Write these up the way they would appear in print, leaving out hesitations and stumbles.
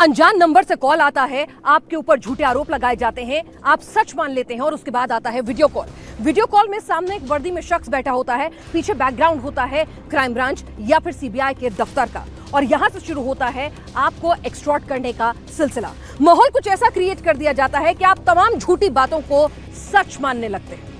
अनजान नंबर से कॉल आता है, आपके ऊपर झूठे आरोप लगाए जाते हैं, आप सच मान लेते हैं और उसके बाद आता है वीडियो कॉल। वीडियो कॉल में सामने एक वर्दी में शख्स बैठा होता है, पीछे बैकग्राउंड होता है क्राइम ब्रांच या फिर सीबीआई के दफ्तर का, और यहां से शुरू होता है आपको एक्सटॉर्ट करने का सिलसिला। माहौल कुछ ऐसा क्रिएट कर दिया जाता है कि आप तमाम झूठी बातों को सच मानने लगते हैं।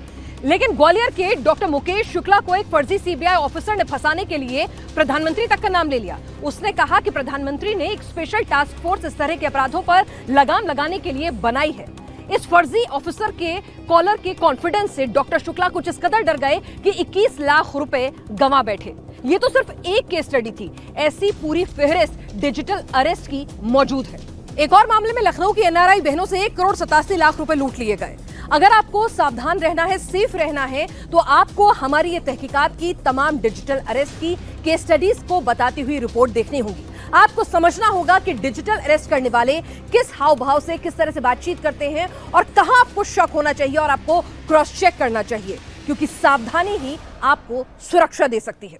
लेकिन ग्वालियर के डॉक्टर मुकेश शुक्ला को एक फर्जी सीबीआई ऑफिसर ने फंसाने के लिए प्रधानमंत्री तक का नाम ले लिया। उसने कहा कि प्रधानमंत्री ने एक स्पेशल टास्क फोर्स इस तरह के अपराधों पर लगाम लगाने के लिए बनाई है। इस फर्जी ऑफिसर के कॉलर के कॉन्फिडेंस से डॉक्टर शुक्ला कुछ इस कदर डर गए कि 21 लाख रुपए गंवा बैठे। ये तो सिर्फ एक केस स्टडी थी, ऐसी पूरी फेहरिस्त डिजिटल अरेस्ट की मौजूद है। एक और मामले में लखनऊ की एनआरआई बहनों से 1,87,00,000 रुपए लूट लिए गए। अगर आपको सावधान रहना है, सेफ रहना है, तो आपको हमारी ये तहकीकात की तमाम डिजिटल अरेस्ट की केस स्टडीज को बताती हुई रिपोर्ट देखनी होगी। आपको समझना होगा कि डिजिटल अरेस्ट करने वाले किस हाव भाव से, किस तरह से बातचीत करते हैं और कहां आपको शक होना चाहिए और आपको क्रॉस चेक करना चाहिए, क्योंकि सावधानी ही आपको सुरक्षा दे सकती है।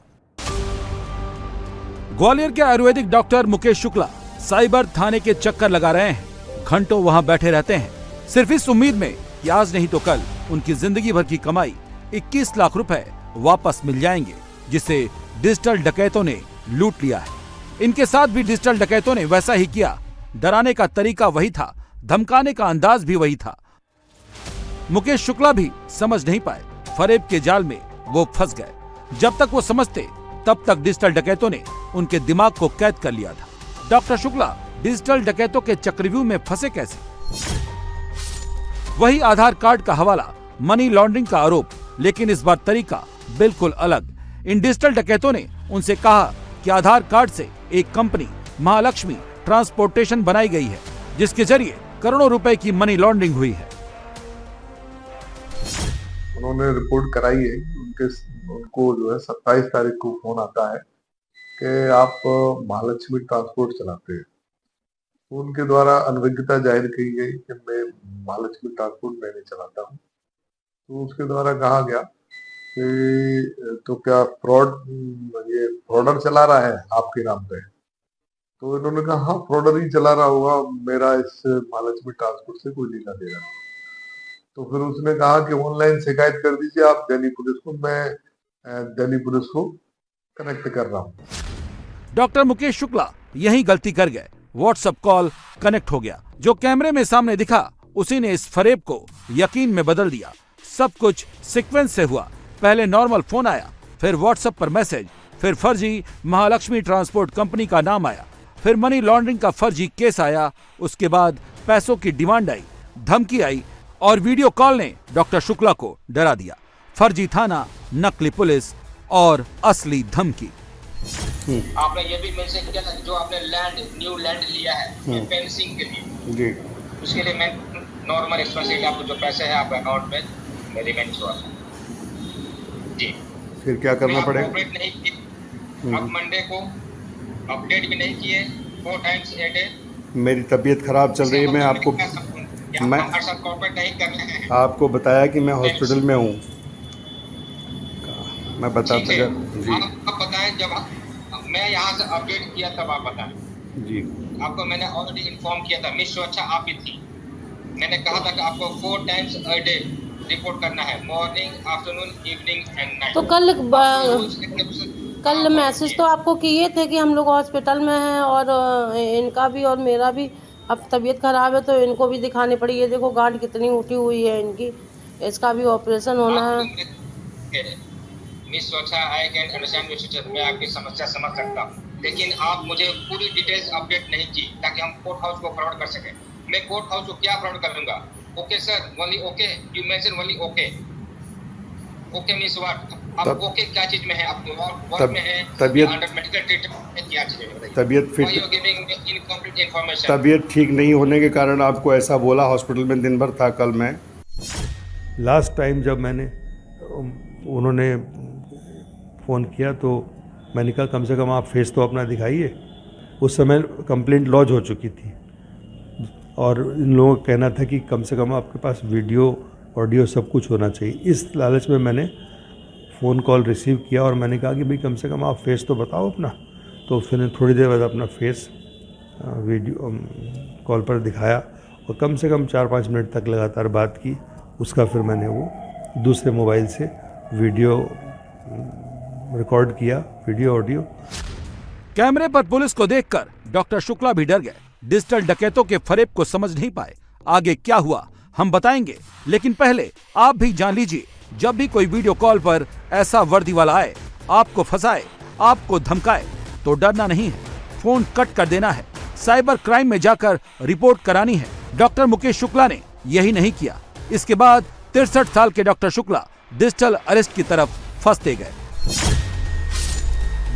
ग्वालियर के आयुर्वेदिक डॉक्टर मुकेश शुक्ला साइबर थाने के चक्कर लगा रहे हैं। घंटों वहां बैठे रहते हैं, सिर्फ इस उम्मीद में कि आज नहीं तो कल उनकी जिंदगी भर की कमाई 21 लाख रुपए वापस मिल जाएंगे, जिसे डिजिटल डकैतों ने लूट लिया है। इनके साथ भी डिजिटल डकैतों ने वैसा ही किया। डराने का तरीका वही था, धमकाने का अंदाज भी वही था। मुकेश शुक्ला भी समझ नहीं पाए, फरेब के जाल में वो फंस गए। जब तक वो समझते तब तक डिजिटल डकैतों ने उनके दिमाग को कैद कर लिया था। डॉक्टर शुक्ला डिजिटल डकैतों के चक्रव्यूह में फंसे कैसे? वही आधार कार्ड का हवाला, मनी लॉन्ड्रिंग का आरोप, लेकिन इस बार तरीका बिल्कुल अलग। इन डिजिटल डकैतों ने उनसे कहा कि आधार कार्ड से एक कंपनी महालक्ष्मी ट्रांसपोर्टेशन बनाई गई है, जिसके जरिए करोड़ों रुपए की मनी लॉन्ड्रिंग हुई है। उन्होंने रिपोर्ट कराई है। उनको जो है 27 तारीख को फोन आता है कि आप महालक्ष्मी ट्रांसपोर्ट चलाते हैं। उनके द्वारा अनभिज्ञता जाहिर की गई कि मैं महालक्ष्मी ट्रांसपोर्ट नहीं चलाता हूँ। तो उसके द्वारा कहा गया कि तो क्या ये फ्रॉडर चला रहा है आपके नाम पे? तो इन्होंने कहा हाँ, फ्रॉडर ही चला रहा होगा, मेरा इस महालक्ष्मी ट्रांसपोर्ट से कोई लेना देना नहीं। तो फिर उसने कहा कि ऑनलाइन शिकायत कर दीजिए आप दिल्ली पुलिस को, मैं दिल्ली पुलिस को कनेक्ट कर रहा हूँ। डॉक्टर मुकेश शुक्ला यही गलती कर गए। व्हाट्सएप कॉल कनेक्ट हो गया, जो कैमरे में सामने दिखा उसी ने इस फरेब को यकीन में बदल दिया। सब कुछ सीक्वेंस से हुआ। पहले नॉर्मल फोन आया, फिर व्हाट्सएप पर मैसेज, फिर फर्जी महालक्ष्मी ट्रांसपोर्ट कंपनी का नाम आया, फिर मनी लॉन्ड्रिंग का फर्जी केस आया। उसके बाद पैसों की डिमांड आई, धमकी आई और वीडियो कॉल ने डॉक्टर शुक्ला को डरा दिया। फर्जी थाना, नकली पुलिस और असली धमकी। आपने ये भी मेंशन किया था जो आपने न्यू लैंड लिया है फेंसिंग के लिए जी, उसके लिए मैं नॉर्मल एक्सपेंसिव आपको जो पैसे है आपके अकाउंट में रिमेंट हुआ जी। फिर क्या करना पड़ेगा? अपडेट नहीं किए, अब मंडे को अपडेट भी नहीं किए 4 टाइम्स ए डे। मेरी तबीयत खराब चल रही है, मैं आपको आपको बताया कि मैं हॉस्पिटल में हूँ। मैं बताता जी। आप बताएं, जब मैं यहाँ से अपडेट किया तब आप बताएं जी। आपको मैंने ऑलरेडी इन्फॉर्म किया था, मिस अच्छा आप ही थी। मैंने कहा था कि आपको 4 टाइम्स अ डे रिपोर्ट करना है, morning, afternoon, evening and night. तो कल मैसेज तो आपको किए थे कि हम लोग हॉस्पिटल में हैं और इनका भी और मेरा भी अब तबीयत खराब है, तो इनको भी दिखानी पड़ी। ये देखो गांठ कितनी उठी हुई है इनकी, इसका भी ऑपरेशन होना है। मिस सोचा I can understand your situation, मैं आपकी समस्या समझ सकता हूँ, लेकिन आप मुझे पूरी डिटेल्स अपडेट नहीं की ताकि हम कोर्ट हाउस को फॉरवर्ड कर सकें। मैं कोर्ट हाउस को क्या फॉरवर्ड करूंगा? Okay sir, only okay, you mention only okay. Okay means what? आप ओके क्या चीज में है? आप वर्क में है, तबीयत अंडर मेडिकल ट्रीटमेंट, क्या चीज है? तबीयत fit, you giving incomplete information. तबीयत ठीक नहीं होने के कारण आपको ऐसा बोला। हॉस्पिटल में दिन भर था कल मैं। लास्ट टाइम जब मैंने उन्होंने फ़ोन किया तो मैंने कहा कम से कम आप फेस तो अपना दिखाइए। उस समय कंप्लेंट लॉन्च हो चुकी थी और इन लोगों का कहना था कि कम से कम आपके पास वीडियो, ऑडियो सब कुछ होना चाहिए। इस लालच में मैंने फ़ोन कॉल रिसीव किया और मैंने कहा कि भाई कम से कम आप फेस तो बताओ अपना। तो फिर थोड़ी देर बाद अपना फेस वीडियो कॉल पर दिखाया और कम से कम 4-5 मिनट तक लगातार बात की। उसका फिर मैंने वो दूसरे मोबाइल से वीडियो रिकॉर्ड किया, वीडियो ऑडियो। कैमरे पर पुलिस को देखकर डॉक्टर शुक्ला भी डर गए। डिजिटल डकैतों के फरेब को समझ नहीं पाए। आगे क्या हुआ हम बताएंगे, लेकिन पहले आप भी जान लीजिए, जब भी कोई वीडियो कॉल पर ऐसा वर्दी वाला आए, आपको फंसाए, आपको धमकाए, तो डरना नहीं है, फोन कट कर देना है, साइबर क्राइम में जाकर रिपोर्ट करानी है। डॉक्टर मुकेश शुक्ला ने यही नहीं किया। इसके बाद 63 साल के डॉक्टर शुक्ला डिजिटल अरेस्ट की तरफ फंसते गए।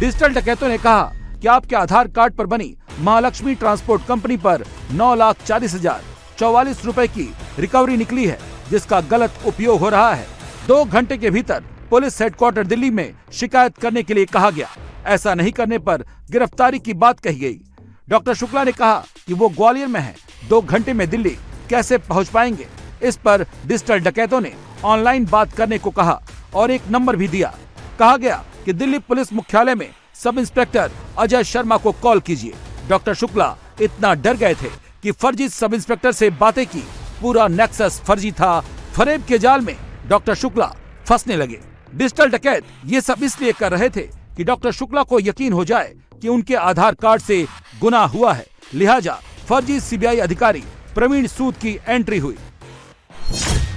डिजिटल डकैतों ने कहा कि आपके आधार कार्ड पर बनी महालक्ष्मी ट्रांसपोर्ट कंपनी पर 9,40,044 रुपए की रिकवरी निकली है, जिसका गलत उपयोग हो रहा है। 2 घंटे के भीतर पुलिस हेडक्वार्टर दिल्ली में शिकायत करने के लिए कहा गया। ऐसा नहीं करने पर गिरफ्तारी की बात कही गई। डॉक्टर शुक्ला ने कहा कि वो ग्वालियर में हैं, 2 घंटे में दिल्ली कैसे पहुंच पाएंगे। इस पर डिजिटल डकैतों ने ऑनलाइन बात करने को कहा और एक नंबर भी दिया। कहा गया कि दिल्ली पुलिस मुख्यालय में सब इंस्पेक्टर अजय शर्मा को कॉल कीजिए। डॉक्टर शुक्ला इतना डर गए थे कि फर्जी सब इंस्पेक्टर से बातें की। पूरा नेक्सस फर्जी था। फरेब के जाल में डॉक्टर शुक्ला फंसने लगे। डिजिटल डकैत ये सब इसलिए कर रहे थे कि डॉक्टर शुक्ला को यकीन हो जाए कि उनके आधार कार्ड से गुनाह हुआ है। लिहाजा फर्जी सीबीआई अधिकारी प्रवीण सूद की एंट्री हुई।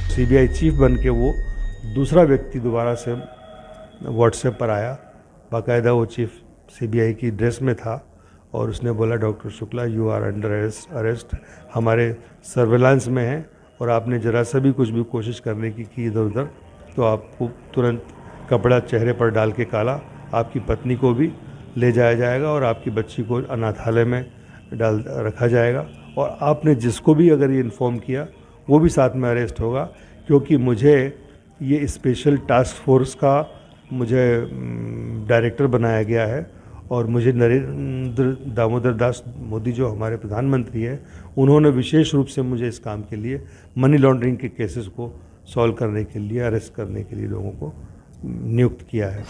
सीबीआई चीफ बन के वो दूसरा व्यक्ति दोबारा से व्हाट्सएप पर आया। बाकायदा वो चीफ सीबीआई की ड्रेस में था और उसने बोला, doctor Shukla you are under arrest, हमारे सर्वेलांस में है और आपने जरा सा भी कुछ भी कोशिश करने की इधर उधर, तो आपको तुरंत कपड़ा चेहरे पर डाल के काला, आपकी पत्नी को भी ले जाया जाएगा और आपकी बच्ची को अनाथालय में डाल रखा जाएगा और आपने जिसको भी अगर ये इन्फॉर्म किया वो भी साथ में अरेस्ट होगा, क्योंकि मुझे ये स्पेशल टास्क फोर्स का मुझे डायरेक्टर बनाया गया है और मुझे नरेंद्र दामोदर दास मोदी जो हमारे प्रधानमंत्री हैं, उन्होंने विशेष रूप से मुझे इस काम के लिए मनी लॉन्ड्रिंग के केसेस को सॉल्व करने के लिए, अरेस्ट करने के लिए लोगों को नियुक्त किया है।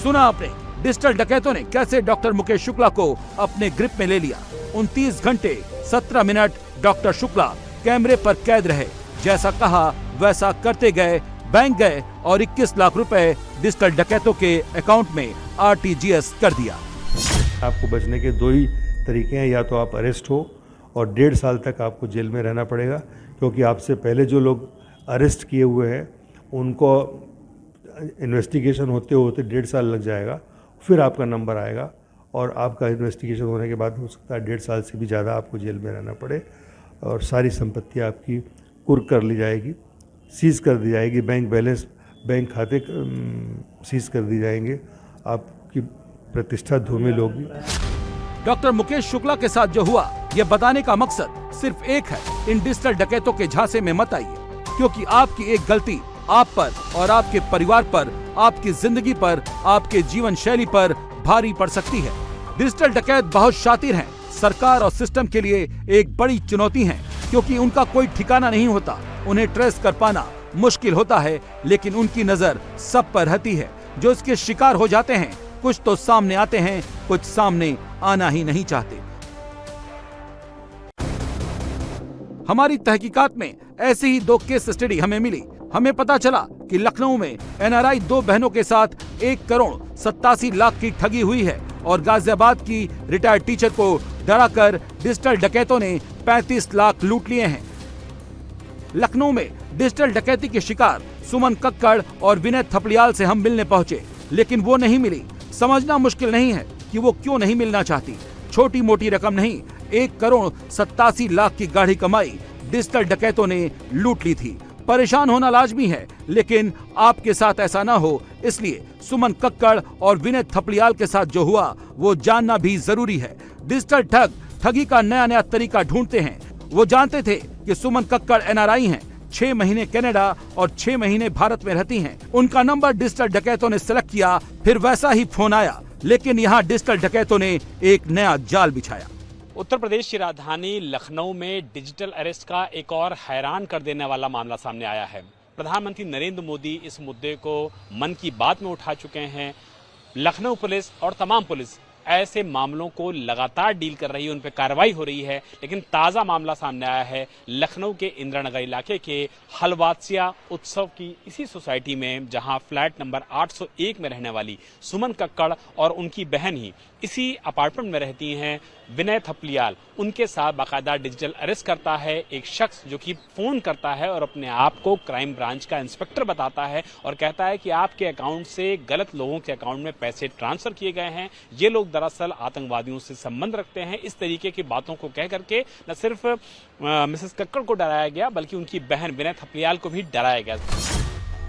सुना आपने, डिजिटल डकैतों ने कैसे डॉक्टर मुकेश शुक्ला को अपने ग्रिप में ले लिया। 29 घंटे 17 मिनट डॉक्टर शुक्ला कैमरे पर कैद रहे। जैसा कहा वैसा करते गए, बैंक गए और 21 लाख रुपए डिजिटल डकैतों के अकाउंट में आरटीजीएस कर दिया। आपको बचने के 2 ही तरीके हैं, या तो आप अरेस्ट हो और 1.5 साल तक आपको जेल में रहना पड़ेगा, क्योंकि आपसे पहले जो लोग अरेस्ट किए हुए हैं उनको इन्वेस्टिगेशन होते होते 1.5 साल लग जाएगा, फिर आपका नंबर आएगा और आपका इन्वेस्टिगेशन होने के बाद हो सकता है 1.5 साल से भी ज़्यादा आपको जेल में रहना पड़े और सारी संपत्ति आपकी कुर्क कर ली जाएगी, सीज़ कर दी जाएगी, बैंक बैलेंस, बैंक खाते सीज कर दी जाएंगे, आपकी प्रतिष्ठा धूमिल होगी। डॉक्टर मुकेश शुक्ला के साथ जो हुआ, यह बताने का मकसद सिर्फ एक है, इन डिजिटल डकैतों के झांसे में मत आइए, क्योंकि आपकी एक गलती आप पर और आपके परिवार पर, आपकी जिंदगी पर, आपके जीवन शैली पर भारी पड़ सकती है। डिजिटल डकैत बहुत शातिर हैं, सरकार और सिस्टम के लिए एक बड़ी चुनौती है, क्योंकि उनका कोई ठिकाना नहीं होता, उन्हें ट्रेस कर पाना मुश्किल होता है, लेकिन उनकी नजर सब पर रहती है। जो इसके शिकार हो जाते हैं, कुछ तो सामने आते हैं, कुछ सामने आना ही नहीं चाहते। हमारी तहकीकात में ऐसी ही 2 केस स्टडी हमें मिली। हमें पता चला कि लखनऊ में एनआरआई 2 बहनों के साथ 1,87,00,000 की ठगी हुई है और गाजियाबाद की रिटायर्ड टीचर को डराकर डिजिटल डकैतों ने 35 लाख लूट लिए हैं। लखनऊ में डिजिटल डकैती के शिकार सुमन कक्कड़ और विनय थपलियाल से हम मिलने पहुंचे, लेकिन वो नहीं मिली। समझना मुश्किल नहीं है कि वो क्यों नहीं मिलना चाहती। छोटी मोटी रकम नहीं, 1,87,00,000 की गाढ़ी कमाई डिजिटल डकैतों ने लूट ली थी। परेशान होना लाजमी है, लेकिन आपके साथ ऐसा ना हो, इसलिए सुमन कक्कड़ और विनय थपलियाल के साथ जो हुआ वो जानना भी जरूरी है। डिजिटल ठग ठगी का नया नया तरीका ढूंढते हैं। वो जानते थे कि सुमन कक्कड़ एनआरआई हैं, 6 महीने कनाडा और 6 महीने भारत में रहती हैं। उनका नंबर डिजिटल डकैतों ने सिलेक्ट किया, फिर वैसा ही फोन आया, लेकिन यहाँ डिजिटल डकैतों ने एक नया जाल बिछाया। उत्तर प्रदेश की राजधानी लखनऊ में डिजिटल अरेस्ट का एक और हैरान कर देने वाला मामला सामने आया है। प्रधानमंत्री नरेंद्र मोदी इस मुद्दे को मन की बात में उठा चुके हैं। लखनऊ पुलिस और तमाम पुलिस ऐसे मामलों को लगातार डील कर रही है, उन पर कार्रवाई हो रही है। लेकिन ताज़ा मामला सामने आया है लखनऊ के इंदिरानगर इलाके के हलवासिया उत्सव की इसी सोसाइटी में, जहां फ्लैट नंबर 801 में रहने वाली सुमन कक्कड़ और उनकी बहन ही इसी अपार्टमेंट में रहती हैं। विनय थपलियाल उनके साथ बाकायदा डिजिटल अरेस्ट करता है एक शख्स जो कि फोन करता है और अपने आप को क्राइम ब्रांच का इंस्पेक्टर बताता है और कहता है कि आपके अकाउंट से गलत लोगों के अकाउंट में पैसे ट्रांसफर किए गए हैं, ये लोग दरअसल आतंकवादियों से संबंध रखते हैं। इस तरीके की बातों को कह करके न सिर्फ मिसेस कक्कड़ को डराया गया बल्कि उनकी बहन विनय थपलियाल को भी डराया गया।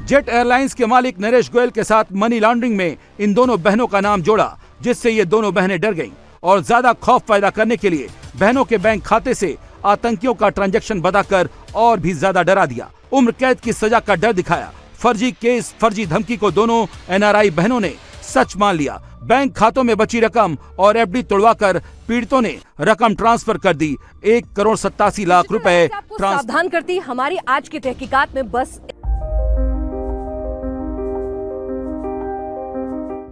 जेट एयरलाइंस के मालिक नरेश गोयल के साथ मनी लॉन्ड्रिंग में इन दोनों बहनों का नाम जोड़ा, जिससे ये दोनों बहनें डर गईं और ज्यादा खौफ पैदा करने के लिए बहनों के बैंक खाते से आतंकियों का ट्रांजैक्शन बताकर और भी ज्यादा डरा दिया। उम्र कैद की सजा का डर दिखाया। फर्जी केस, फर्जी धमकी को दोनों एनआरआई बहनों ने सच मान लिया। बैंक खातों में बची रकम और एफडी तुड़वाकर पीड़ितों ने रकम ट्रांसफर कर दी। 1 करोड़ 87 लाख रुपए सावधान करती हमारी आज की तहकीकात में बस